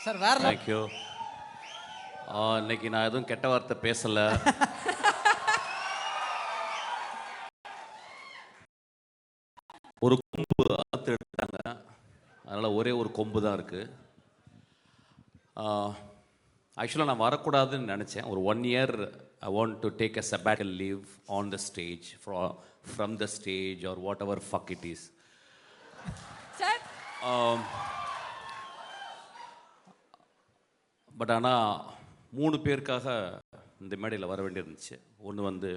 Sir வேற thank you. இன்னைக்கு நான் எதுவும் கெட்ட வார்த்தை பேசலை. ஒரு கொம்பு அறுத்து எடுத்தாங்க, அதனால் ஒரே ஒரு கொம்பு தான் இருக்குது. ஆக்சுவலாக நான் வரக்கூடாதுன்னு நினச்சேன். ஒரு 1 year I want to take a sabbatical leave on the stage, from the stage or whatever fuck it is. Sir but ஆனால் 3 பேருக்காக இந்த மேடையில் வர வேண்டியிருந்துச்சு. ஒன்று வந்து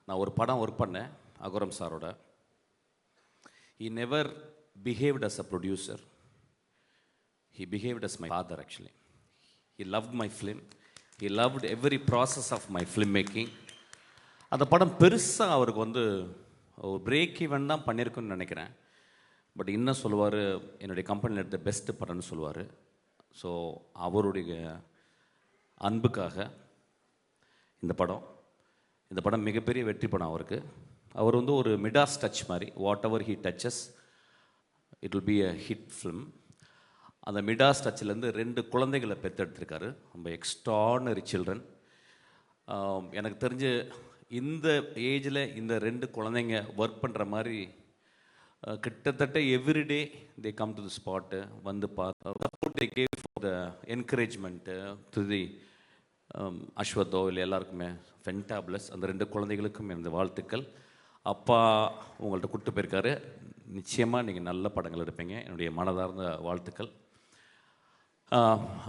நான் ஒரு படம் ஒர்க் பண்ணேன் அகரம் சாரோட. He never behaved as a producer. He behaved as my father actually. He loved my film. He loved every process of my filmmaking. அந்த படம் பெருசாக அவருக்கு வந்து ஒரு பிரேக் ஈவன் தான் பண்ணியிருக்குன்னு நினைக்கிறேன். பட் இன்னும் சொல்லுவார், என்னுடைய கம்பெனியில் எடுத்த பெஸ்ட்டு படம்னு சொல்லுவார். ஸோ அவருடைய அன்புக்காக இந்த படம் மிகப்பெரிய வெற்றி படம் அவருக்கு. அவர் வந்து ஒரு மிடாஸ் டச் மாதிரி, whatever he touches it will be a hit film. அந்த மிடாஸ் டச்சிலேருந்து 2 குழந்தைகளை பெற்றெடுத்திருக்காரு. ரொம்ப எக்ஸ்ட்ரானரி சில்ட்ரன். எனக்கு தெரிஞ்சு இந்த ஏஜில் இந்த 2 குழந்தைங்க ஒர்க் பண்ணுற மாதிரி கிட்டத்தட்ட everyday they come to the spot வந்து பார்த்து they gave for the encouragement to the அஸ்வத்தோ இல்லை எல்லாருக்குமே ஃபென்டாப்ளஸ். அந்த 2 குழந்தைகளுக்கும் எனது வாழ்த்துக்கள். அப்பா உங்கள்கிட்ட கூப்பிட்டு போயிருக்காரு. நிச்சயமாக நீங்கள் நல்ல படங்கள் எடுப்பீங்க. என்னுடைய மனதார்ந்த வாழ்த்துக்கள்.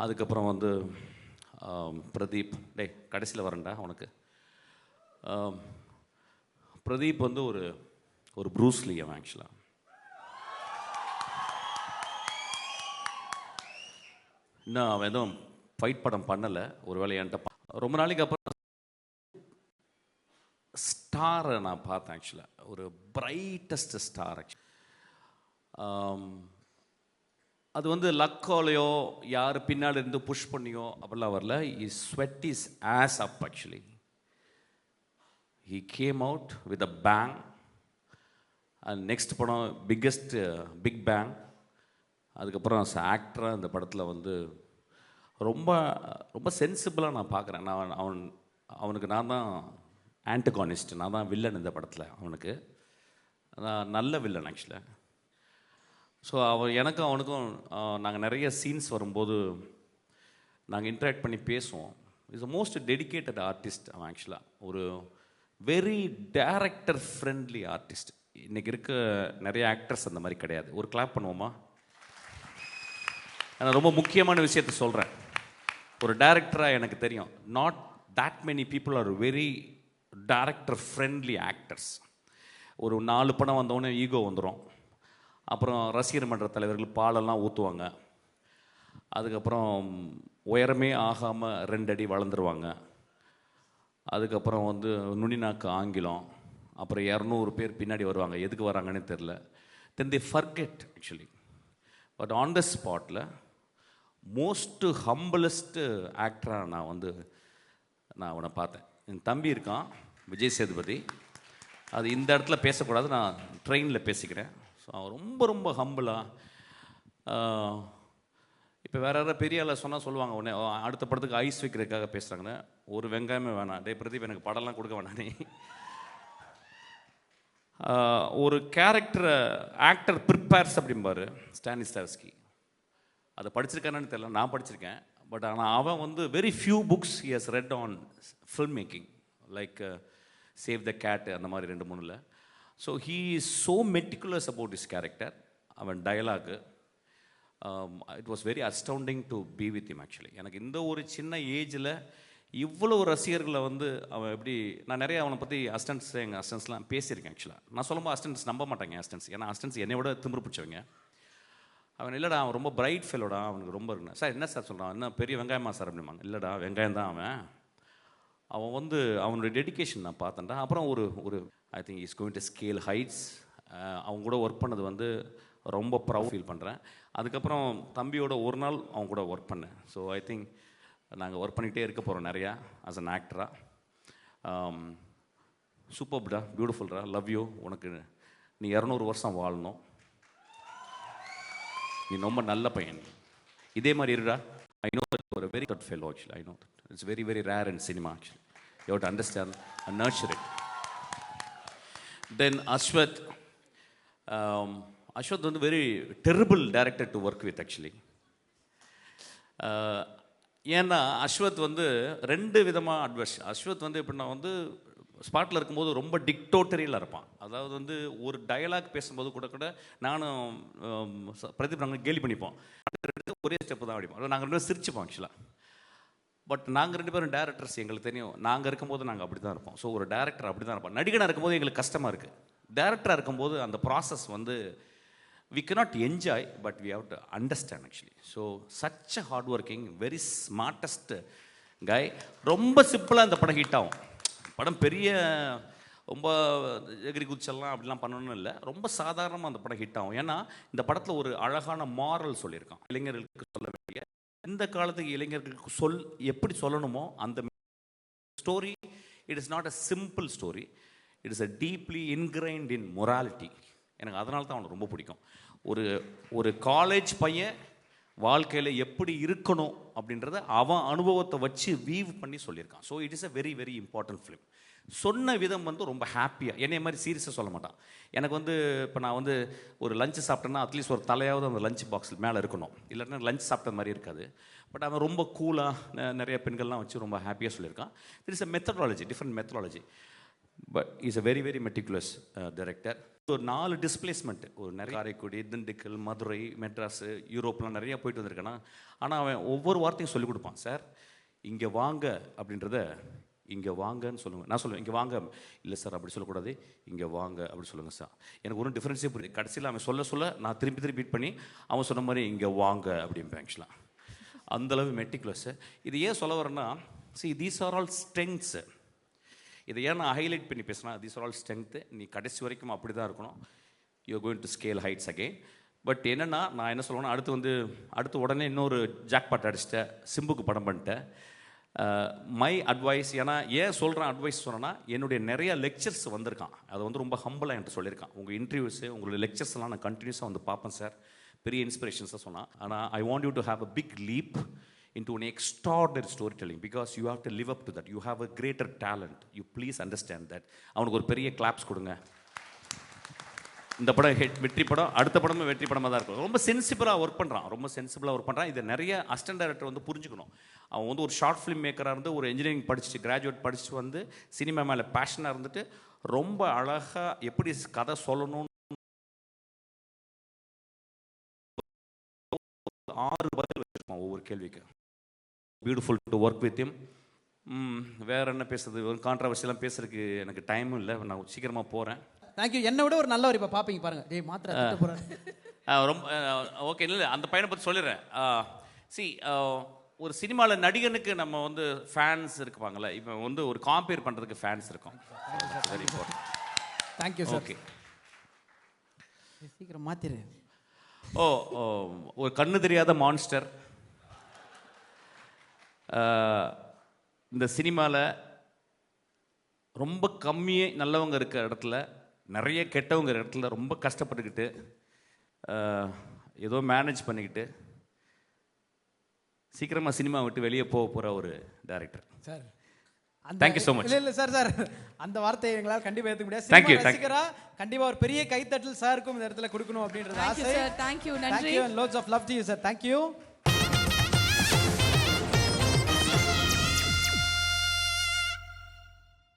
அதுக்கப்புறம் வந்து பிரதீப், கடைசியில் வரேன்டா உனக்கு. பிரதீப் வந்து ஒரு ப்ரூஸ்லி அவன் ஆக்சுவலாக. இன்னும் அவன் எதுவும் ஃபைட் படம் பண்ணலை. ஒரு வேளை என்கிட்ட ரொம்ப நாளைக்கு அப்புறம் ஸ்டாரை நான் பார்த்தேன் ஆக்சுவலாக. ஒரு பிரைட்டஸ்ட் ஸ்டார் ஆக்சுவலி. அது வந்து லக்கோலையோ யார் பின்னாடி இருந்து புஷ் பண்ணியோ அப்படிலாம் வரல. Is sweat is as up actually. He came out with a bang. And next படம் பிக் பேங். அதுக்கப்புறம் ஆக்டராக இந்த படத்தில் வந்து ரொம்ப ரொம்ப சென்சிபிளாக நான் பார்க்குறேன். அவனுக்கு நான் தான் ஆன்டகானிஸ்ட், நான் தான் வில்லன் இந்த படத்தில். அவனுக்கு நல்ல வில்லன் ஆக்சுவலாக. ஸோ எனக்கும் அவனுக்கும் நாங்கள் நிறைய சீன்ஸ் வரும்போது நாங்கள் இன்ட்ராக்ட் பண்ணி பேசுவோம். Is a most dedicated artist அவன் ஆக்சுவலாக. ஒரு வெரி டைரக்டர் ஃப்ரெண்ட்லி ஆர்டிஸ்ட். இன்றைக்கி இருக்க நிறைய ஆக்டர்ஸ் அந்த மாதிரி கிடையாது. ஒரு கிளாப் பண்ணுவோமா? நான் ரொம்ப முக்கியமான விஷயத்த சொல்கிறேன். ஒரு டைரக்டராக எனக்கு தெரியும், not that many people are very director friendly actors. ஒரு 4 படம் வந்தோடனே ஈகோ வந்துடும். அப்புறம் ரசிகர் மன்ற தலைவர்கள் பாலெல்லாம் ஊற்றுவாங்க. அதுக்கப்புறம் உயரமே ஆகாமல் 2 அடி வளர்ந்துருவாங்க. அதுக்கப்புறம் வந்து நுனிநாக்கு ஆங்கிலம். அப்புறம் 200 பேர் பின்னாடி வருவாங்க, எதுக்கு வராங்கன்னு தெரில. Then they forget actually. But on the ஸ்பாட்டில் மோஸ்ட்டு ஹம்பிளஸ்ட்டு ஆக்டராக நான் அவனை பார்த்தேன். என் தம்பி இருக்கான் விஜய் சேதுபதி. அது இந்த இடத்துல பேசக்கூடாது, நான் ட்ரெயினில் பேசிக்கிறேன். ஸோ அவன் ரொம்ப ரொம்ப ஹம்பிளாக. இப்போ வேறு யாராவது பெரிய ஆளை சொன்னால் சொல்லுவாங்க உடனே அடுத்த படத்துக்கு ஐஸ் வைக்கிறதுக்காக பேசுகிறாங்கன்னு. ஒரு வெங்காயமே வேணாம். பிரதீப் எனக்கு படம்லாம் கொடுக்க வேணாம் நீ. ஒரு கேரக்டரை ஆக்டர் ப்ரிப்பேர்ஸ் அப்படிம்பாரு ஸ்டானிஸ்லாவ்ஸ்கி. அதை படிச்சிருக்கானு தெரியல, நான் படிச்சிருக்கேன். பட் ஆனால் அவன் வந்து very few books he has read on film making, like save the cat அந்த மாதிரி 2-3. So he is so meticulous about his character. அவன் dialogue it was very astounding to be with him actually. எனக்கு இந்த ஒரு சின்ன ஏஜில் இவ்வளோ ரசிகர்களை வந்து அவன் எப்படி, நான் நிறைய அவனை பற்றி எங்கள் அசிஸ்டன்ஸ்லாம் பேசியிருக்கேன் ஆக்சுவலாக. நான் சொல்லும்போது அசிஸ்டன்ஸ் நம்ப மாட்டாங்க அசிஸ்டன்ஸ், ஏன்னா அசிஸ்டன்ஸ் என்னை விட திமிரு பிடிச்சவங்க. அவன் இல்லைடா அவன் ரொம்ப பிரைட் ஃபெல்லோடா, அவனுக்கு ரொம்ப இருக்குண்ணா. சார் என்ன சார் சொல்கிறான், என்ன பெரிய வெங்காயமா சார் அப்படிம்பாங்க. இல்லைடா வெங்காயம் தான் அவன் வந்து அவனுடைய டெடிக்கேஷன் நான் பார்த்தேன்டா. அப்புறம் ஒரு I think is going to scale heights. அவங்க கூட ஒர்க் பண்ணது வந்து ரொம்ப ப்ரௌட் ஃபீல் பண்ணுறேன். அதுக்கப்புறம் தம்பியோட ஒரு நாள் அவங்க கூட ஒர்க் பண்ணேன். ஸோ ஐ திங்க் நாங்கள் ஒர்க் பண்ணிகிட்டே இருக்க போகிறோம் நிறையா ஆஸ் அன் ஆக்டராக. சூப்பர்டா, பியூட்டிஃபுல்டா, லவ் யூ. உனக்கு நீ 200 வருஷம் வாழணும். நீ ரொம்ப நல்ல பையன். இதே மாதிரி இருடா. ஐ நோ தட் ஒரு very good fellow actually. I know that it's very very rare in cinema actually. You have to understand and nurture it. Then Ashwath. Ashwath வந்து very terrible director to work with actually. ஏன்னா அஸ்வத் வந்து 2 விதமாக advice. Ashwath வந்து எப்படின்னா வந்து ஸ்பாட்டில் இருக்கும்போது ரொம்ப டிக்டோட்டரியில் இருப்பான். அதாவது வந்து ஒரு டயலாக் பேசும்போது கூட நானும் பிரதீப் நாங்கள் கேலி பண்ணிப்போம். ஒரே ஸ்டெப்பு தான் அடிப்போம். நாங்கள் 2 பேரும் சிரிச்சுப்போம் ஆக்சுவலாக. பட் நாங்கள் 2 பேரும் டேரக்டர்ஸ், எங்களுக்கு தெரியும் நாங்கள் இருக்கும்போது நாங்கள் அப்படி தான் இருப்போம். ஸோ ஒரு டேரக்டர் அப்படி தான் இருப்போம். நடிகனாக இருக்கும்போது எங்களுக்கு கஷ்டமாக இருக்குது. டேரக்டராக இருக்கும்போது அந்த ப்ராசஸ் வந்து we cannot enjoy, but we have to understand actually. So such a hard working, very smartest guy. ரொம்ப சிம்பிளாக இந்த படம் ஹிட் ஆகும். படம் பெரிய ரொம்ப எகிரி குச்செல்லாம் அப்படிலாம் பண்ணணும்னு இல்லை, ரொம்ப சாதாரணமாக அந்த படம் ஹிட் ஆகும். ஏன்னா இந்த படத்தில் ஒரு அழகான மாரல் சொல்லியிருக்கான். இளைஞர்களுக்கு சொல்ல வேண்டிய, இந்த காலத்துக்கு இளைஞர்களுக்கு எப்படி சொல்லணுமோ அந்த story. It is not a simple story, it is a deeply இன்கிரைன்ட் in morality. எனக்கு அதனால தான் அவனுக்கு ரொம்ப பிடிக்கும். ஒரு காலேஜ் பையன் வாழ்க்கையில் எப்படி இருக்கணும் அப்படின்றத அவன் அனுபவத்தை வச்சு வீவ் பண்ணி சொல்லியிருக்கான். So it is a very very important film. சொன்ன விதம் வந்து ரொம்ப ஹாப்பியாக, என்னைய மாதிரி சீரியஸாக சொல்ல மாட்டான். எனக்கு வந்து இப்போ நான் வந்து ஒரு லஞ்சு சாப்பிட்டேன்னா அட்லீஸ்ட் ஒரு தலையாவது அந்த லஞ்ச் பாக்ஸில் மேலே இருக்கணும், இல்லைன்னா லஞ்ச் சாப்பிட்ட மாதிரி இருக்காது. பட் அவன் ரொம்ப கூலாக நிறைய பெண்கள்லாம் வச்சு ரொம்ப ஹாப்பியாக சொல்லியிருக்கான். It is a methodology, different methodology. But is a very very meticulous director. ஒரு 4 டிஸ்பிளேஸ்மெண்ட், ஒரு நிறைய காரைக்குடி, திண்டுக்கல், மதுரை, மெட்ராஸு, யூரோப்லாம் நிறையா போயிட்டு வந்திருக்கானா. ஆனால் அவன் ஒவ்வொரு வார்த்தையும் சொல்லிக் கொடுப்பான். சார் இங்கே வாங்க அப்படின்றத இங்கே வாங்கன்னு சொல்லுங்கள். நான் சொல்லுவேன் இங்கே வாங்க, இல்லை சார் அப்படி சொல்லக்கூடாது, இங்கே வாங்க அப்படி சொல்லுங்கள் சார். எனக்கு ஒன்றும் டிஃப்ரென்ஸே புரியுது. கடைசியில் அவன் சொல்ல நான் திருப்பி பீட் பண்ணி அவன் சொன்ன மாதிரி இங்கே வாங்க அப்படிம்பேன் ஆக்சுவலாக. அந்தளவு மெட்டிகுலஸ்ஸு. இது ஏன் சொல்ல வரேன்னா, see these are all strengths. இதை ஏன் நான் ஹைலைட் பண்ணி பேசினா, தீஸ் ஆர் ஆல் ஸ்ட்ரென்த்து. நீ கடைசி வரைக்கும் அப்படி தான் இருக்கணும். You are going to scale heights again. But என்னென்னா நான் என்ன சொல்லுவேன்னா, அடுத்து உடனே இன்னொரு ஜாக்பாட் அடிச்சிட்டேன், சிம்புக்கு படம் பண்ணிட்டேன். மை அட்வைஸ், ஏன்னா ஏன் சொல்கிறேன் அட்வைஸ் சொன்னேன்னா, என்னுடைய நிறைய லெக்சர்ஸ் வந்திருக்கான். அதை வந்து ரொம்ப ஹம்பிளாக என்கிட்ட சொல்லியிருக்கான். உங்கள் இன்டர்வியூஸு, உங்களுடைய லெக்சர்ஸ் எல்லாம் நான் கண்டினியூஸாக வந்து பார்ப்பேன் சார், பெரிய இன்ஸ்பிரேஷன்ஸாக சொன்னான். ஆனால் I want you to have a big leap into an extraordinary storytelling, because you have to live up to that. You have a greater talent. You please understand that. அவனுக்கு ஒரு பெரிய கிளாப்ஸ் கொடுங்க. இந்த படம் வெற்றி படம், அடுத்த படமும் வெற்றி படமாக தான் இருக்கும். ரொம்ப சென்சிபிளாக ஒர்க் பண்ணுறான். இதை நிறைய அசிஸ்டன்ட் டைரக்டர் வந்து புரிஞ்சுக்கணும். அவன் வந்து ஒரு ஷார்ட் ஃபிலிம் மேக்கராக இருந்து, ஒரு இன்ஜினியரிங் படிச்சுட்டு, கிராஜுவேட் படிச்சுட்டு வந்து சினிமா மேலே பேஷனாக இருந்துட்டு ரொம்ப அழகாக எப்படி கதை சொல்லணும்னு 6 பதில் வச்சுருப்பான் ஒவ்வொரு கேள்விக்கு. Beautiful to work with him. வேறு என்ன பேசுறது, ஒரு கான்ட்ரவர்சியெல்லாம் பேசுறதுக்கு எனக்கு டைமும் இல்லை. நான் சீக்கிரமாக போகிறேன். தேங்க்யூ. என்னை விட ஒரு நல்லவர் இப்போ பார்ப்பீங்க பாருங்க. டேய் மாத்திரை போகிறேன் ரொம்ப ஓகே. இல்லை அந்த பையனை பற்றி சொல்லிடுறேன். ஒரு சினிமாவில் நடிகனுக்கு நம்ம வந்து ஃபேன்ஸ் இருப்பாங்கள்ல, இப்போ வந்து ஒரு காம்பேர் பண்ணுறதுக்கு ஃபேன்ஸ் இருக்கும். Very important. Thank you sir. Okay, சீக்கிரம் மாத்திரு. ஒரு கண்ணு தெரியாத மான்ஸ்டர். இந்த சினிமாவில் ரொம்ப கம்மியே நல்லவங்க இருக்கிற இடத்துல, நிறைய கெட்டவங்க இடத்துல ரொம்ப கஷ்டப்பட்டுக்கிட்டு ஏதோ மேனேஜ் பண்ணிக்கிட்டு சீக்கிரமாக சினிமா விட்டு வெளியே போகிற ஒரு director sir. Thank you so much. இல்லை சார், அந்த வார்த்தையை எங்களால் கண்டிப்பாக ஏற்றுக்க முடியாது. தேங்க்யூ. கண்டிப்பாக ஒரு பெரிய கைத்தட்டல் சாருக்கும் இந்த இடத்துல கொடுக்கணும் அப்படின்றது ஆசை. தேங்க்யூ. நன்றி. Loads of love to you sir. Thank you.